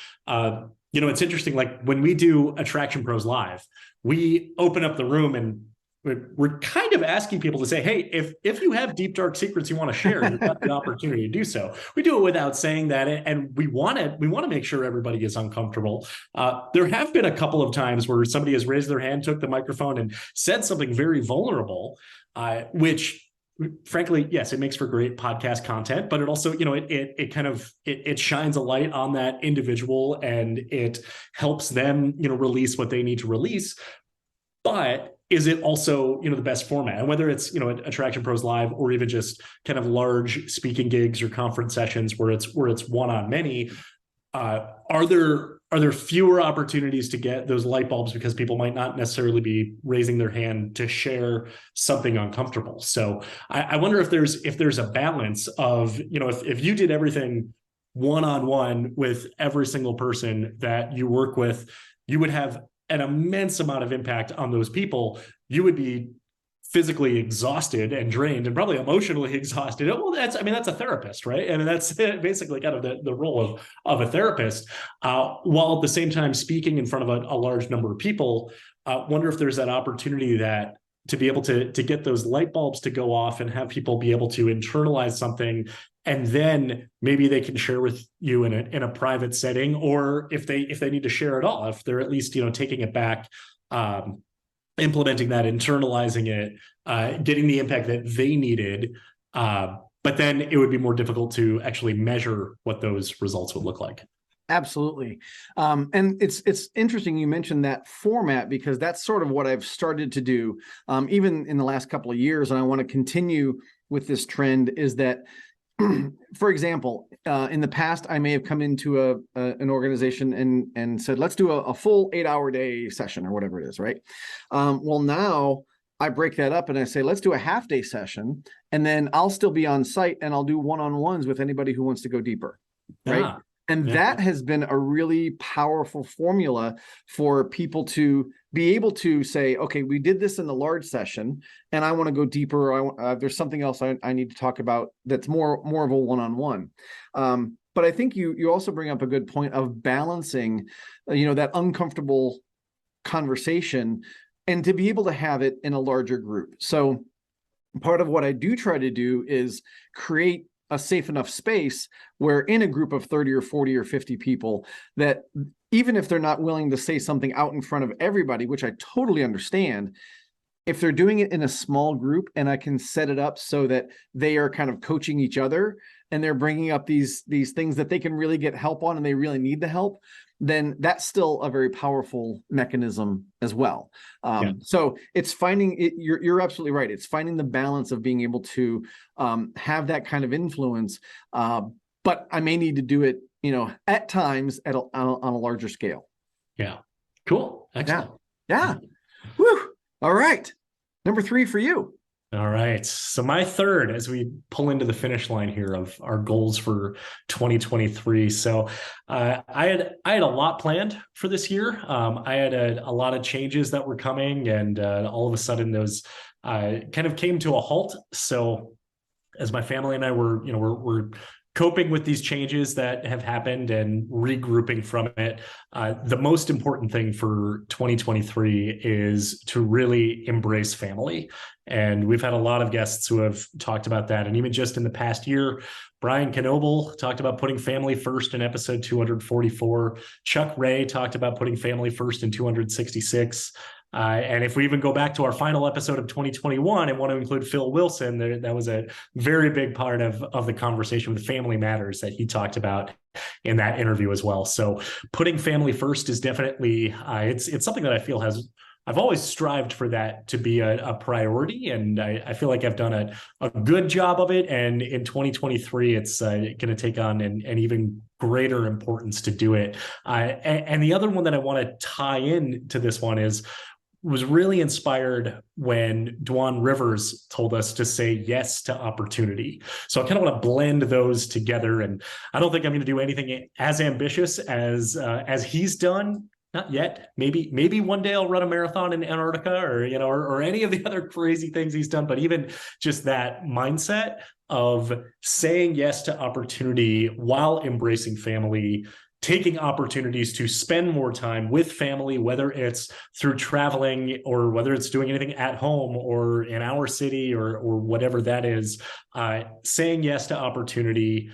It's interesting. Like when we do Attraction Pros Live, we open up the room and we're kind of asking people to say, hey, if you have deep, dark secrets you want to share, you've got the opportunity to do so. We do it without saying that, and we want to make sure everybody is uncomfortable. There have been a couple of times where somebody has raised their hand, took the microphone, and said something very vulnerable, which frankly, yes, it makes for great podcast content, but it also, it shines a light on that individual and it helps them, release what they need to release. But is it also, the best format? And whether it's, Attraction Pros Live or even just kind of large speaking gigs or conference sessions where it's one on many, are there fewer opportunities to get those light bulbs because people might not necessarily be raising their hand to share something uncomfortable? So I wonder if there's a balance of, if you did everything one-on-one with every single person that you work with, you would have an immense amount of impact on those people. You would be physically exhausted and drained and probably emotionally exhausted. Well, that's a therapist, right? I mean, that's basically kind of the role of a therapist, while at the same time speaking in front of a large number of people. Wonder if there's that opportunity that to be able to get those light bulbs to go off and have people be able to internalize something, and then maybe they can share with you in a private setting, or if they need to share it all, if they're at least taking it back, implementing that, internalizing it, getting the impact that they needed. But then it would be more difficult to actually measure what those results would look like. Absolutely. And it's interesting you mentioned that format, because that's sort of what I've started to do, even in the last couple of years. And I want to continue with this trend, is that, for example, in the past, I may have come into an organization and said, let's do a full 8-hour day session or whatever it is, right? Well, now I break that up and I say, let's do a half-day session, and then I'll still be on site and I'll do one-on-ones with anybody who wants to go deeper, right? And that has been a really powerful formula for people to be able to say, okay, we did this in the large session and I want to go deeper. There's something else I need to talk about that's more of a one-on-one. But I think you also bring up a good point of balancing, that uncomfortable conversation, and to be able to have it in a larger group. So part of what I do try to do is create a safe enough space where in a group of 30 or 40 or 50 people, that even if they're not willing to say something out in front of everybody, which I totally understand, if they're doing it in a small group and I can set it up so that they are kind of coaching each other and they're bringing up these things that they can really get help on and they really need the help, then that's still a very powerful mechanism as well. So it's finding it. You're absolutely right. It's finding the balance of being able to have that kind of influence. But I may need to do it, at times on a larger scale. Yeah. Cool. Excellent. Yeah. Woo. All right. Number 3 for you. All right. So my third, as we pull into the finish line here of our goals for 2023. So I had a lot planned for this year. I had a lot of changes that were coming, and all of a sudden those kind of came to a halt. So as my family and I we're coping with these changes that have happened and regrouping from it, the most important thing for 2023 is to really embrace family. And we've had a lot of guests who have talked about that. And even just in the past year, Brian Knoebel talked about putting family first in episode 244. Chuck Ray talked about putting family first in 266. And if we even go back to our final episode of 2021 and want to include Phil Wilson, that was a very big part of the conversation with Family Matters that he talked about in that interview as well. So putting family first is definitely, it's something that I feel I've always strived for that to be a priority. And I feel like I've done a good job of it. And in 2023, it's going to take on an even greater importance to do it. And the other one that I want to tie in to this one was really inspired when Dwan Rivers told us to say yes to opportunity. So I kind of want to blend those together. And I don't think I'm going to do anything as ambitious as he's done. Not yet. Maybe one day I'll run a marathon in Antarctica, or any of the other crazy things he's done. But even just that mindset of saying yes to opportunity while embracing family taking opportunities to spend more time with family, whether it's through traveling or whether it's doing anything at home or in our city or whatever that is, saying yes to opportunity,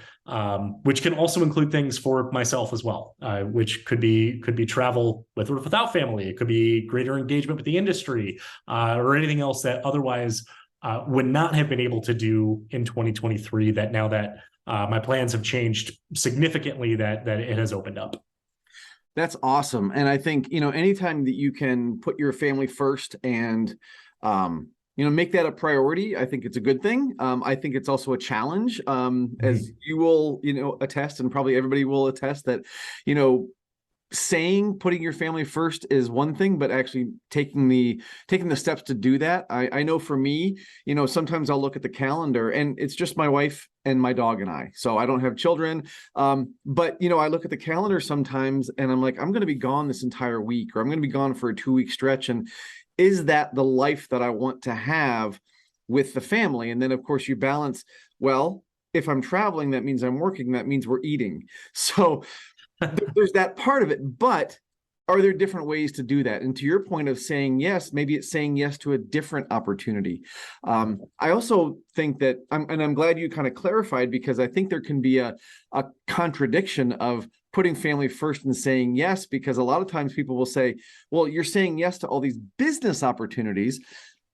which can also include things for myself as well, which could be travel with or without family. It could be greater engagement with the industry, or anything else that otherwise would not have been able to do in 2023, that now that my plans have changed significantly, that it has opened up. That's awesome. And I think, anytime that you can put your family first and, make that a priority, I think it's a good thing. I think it's also a challenge, as you will, attest, and probably everybody will attest that, saying putting your family first is one thing, but actually taking the steps to do that. I know for me, sometimes I'll look at the calendar and it's just my wife and my dog and I. So I don't have children. But I look at the calendar sometimes and I'm like, I'm going to be gone this entire week, or I'm going to be gone for a 2-week stretch. And is that the life that I want to have with the family? And then of course you balance, well, if I'm traveling, that means I'm working, that means we're eating. So there's that part of it, but are there different ways to do that? And to your point of saying yes, maybe it's saying yes to a different opportunity. I also think that, I'm glad you kind of clarified, because I think there can be a contradiction of putting family first and saying yes, because a lot of times people will say, well, you're saying yes to all these business opportunities,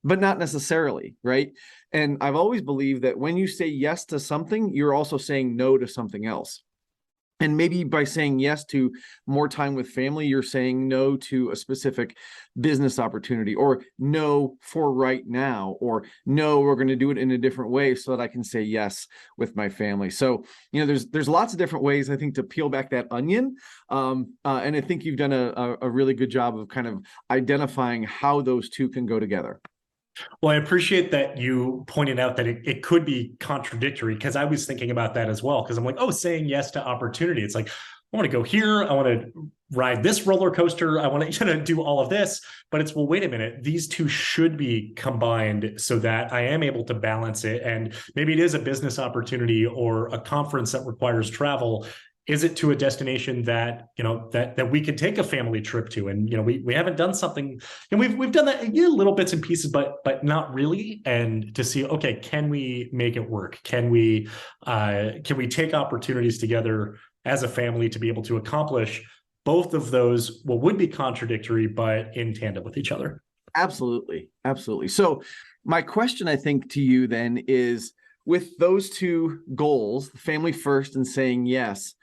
but not necessarily, right? And I've always believed that when you say yes to something, you're also saying no to something else. And maybe by saying yes to more time with family, you're saying no to a specific business opportunity, or no for right now, or no, we're going to do it in a different way so that I can say yes with my family. So, there's lots of different ways, I think, to peel back that onion. And I think you've done a really good job of kind of identifying how those two can go together. Well, I appreciate that you pointed out that it could be contradictory, because I was thinking about that as well. Because I'm like, oh, saying yes to opportunity. It's like, I want to go here. I want to ride this roller coaster. I want to do all of this. But it's, well, wait a minute. These two should be combined so that I am able to balance it. And maybe it is a business opportunity or a conference that requires travel. Is it to a destination that that we could take a family trip to? And we haven't done something, and we've done that, little bits and pieces, but not really. And to see, okay, can we make it work? Can we take opportunities together as a family to be able to accomplish both of those, what would be contradictory, but in tandem with each other? Absolutely, absolutely. So my question, I think, to you then is, with those two goals, family first and saying yes,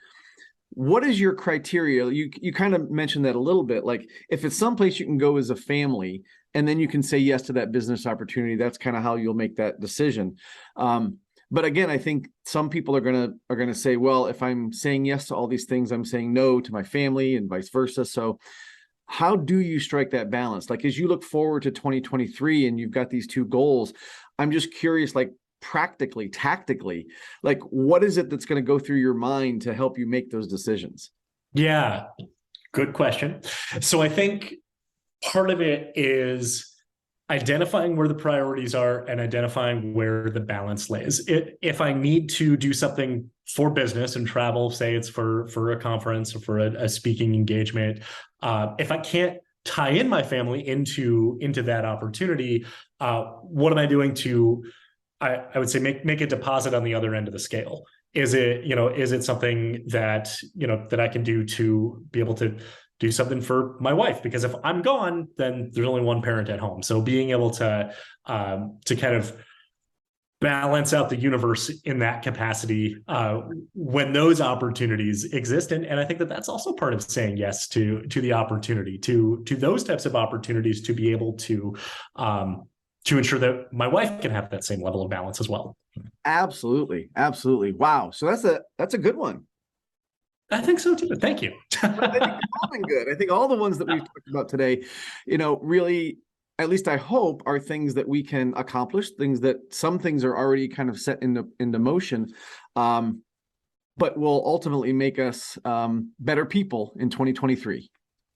what is your criteria? You kind of mentioned that a little bit. Like, if it's someplace you can go as a family, and then you can say yes to that business opportunity, that's kind of how you'll make that decision. But again, I think some people are gonna say, well, if I'm saying yes to all these things, I'm saying no to my family, and vice versa. So how do you strike that balance? Like, as you look forward to 2023 and you've got these two goals, I'm just curious, like, practically, tactically, like, what is it that's going to go through your mind to help you make those decisions? Yeah, good question. So I think part of it is identifying where the priorities are and identifying where the balance lays. If I need to do something for business and travel, say it's for a conference or for a speaking engagement, if I can't tie in my family into that opportunity, what am I doing to, I would say, make a deposit on the other end of the scale? Is it something that I can do to be able to do something for my wife? Because if I'm gone, then there's only one parent at home. So being able to kind of balance out the universe in that capacity when those opportunities exist. And I think that's also part of saying yes to the opportunity, to those types of opportunities, to be able to ensure that my wife can have that same level of balance as well. Absolutely. Absolutely. Wow. So that's a good one. I think so too. Thank you. I think they've all been good. I think all the ones that we've talked about today, really, at least I hope, are things that we can accomplish, things that some things are already kind of set into motion, but will ultimately make us better people in 2023.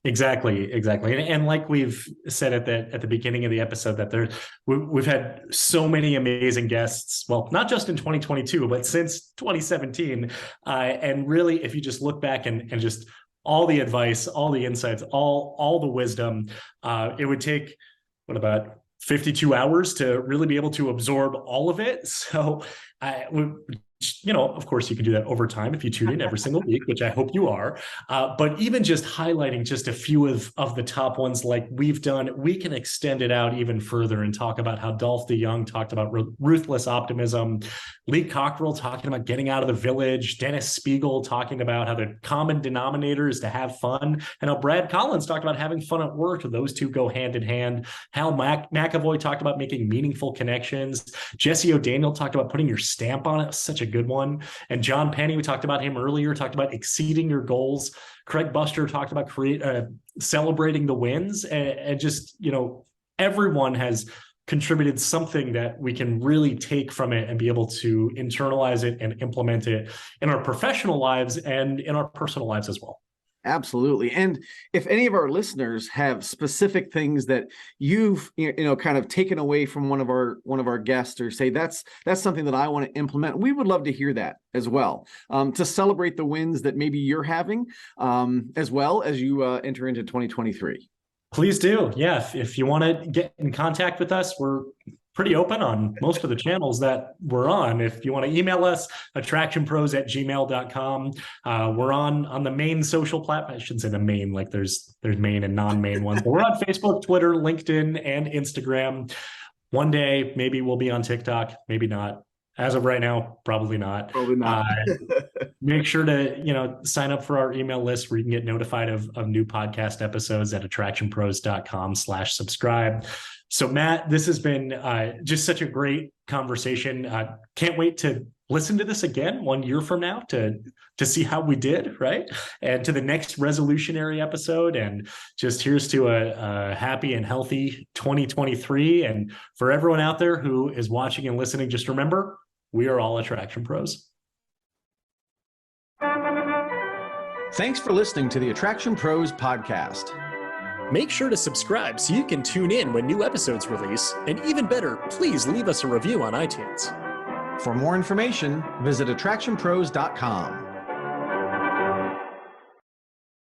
Exactly, exactly. And like we've said at the beginning of the episode, that we've had so many amazing guests. Well, not just in 2022, but since 2017. And really, if you just look back and just all the advice, all the insights, all the wisdom, it would take what about 52 hours to really be able to absorb all of it. So of course, you can do that over time if you tune in every single week, which I hope you are. But even just highlighting just a few of the top ones like we've done, we can extend it out even further and talk about how Dolph DeYoung talked about ruthless optimism, Lee Cockrell talking about getting out of the village, Dennis Spiegel talking about how the common denominator is to have fun, and how Brad Collins talked about having fun at work. Those two go hand in hand. Hal McAvoy talked about making meaningful connections. Jesse O'Daniel talked about putting your stamp on it. Such a good one. And John Penney, we talked about him earlier, talked about exceeding your goals. Craig Buster talked about celebrating the wins, and just, everyone has contributed something that we can really take from it and be able to internalize it and implement it in our professional lives and in our personal lives as well. Absolutely. And if any of our listeners have specific things that you've kind of taken away from one of our guests, or say that's something that I want to implement, we would love to hear that as well, to celebrate the wins that maybe you're having, as well as you enter into 2023. Please do. Yeah. If you want to get in contact with us, we're pretty open on most of the channels that we're on. If you want to email us, AttractionPros@gmail.com. We're on the main social platform. I shouldn't say the main, like there's main and non-main ones, but we're on Facebook, Twitter, LinkedIn, and Instagram. One day, maybe we'll be on TikTok, maybe not. As of right now, probably not. Probably not. Make sure to, sign up for our email list where you can get notified of new podcast episodes at AttractionPros.com/subscribe. So Matt, this has been just such a great conversation. Can't wait to listen to this again 1 year from now to see how we did, right? And to the next Resolutionary episode. And just here's to a happy and healthy 2023. And for everyone out there who is watching and listening, just remember, we are all Attraction Pros. Thanks for listening to the Attraction Pros podcast. Make sure to subscribe so you can tune in when new episodes release. And even better, please leave us a review on iTunes. For more information, visit AttractionPros.com.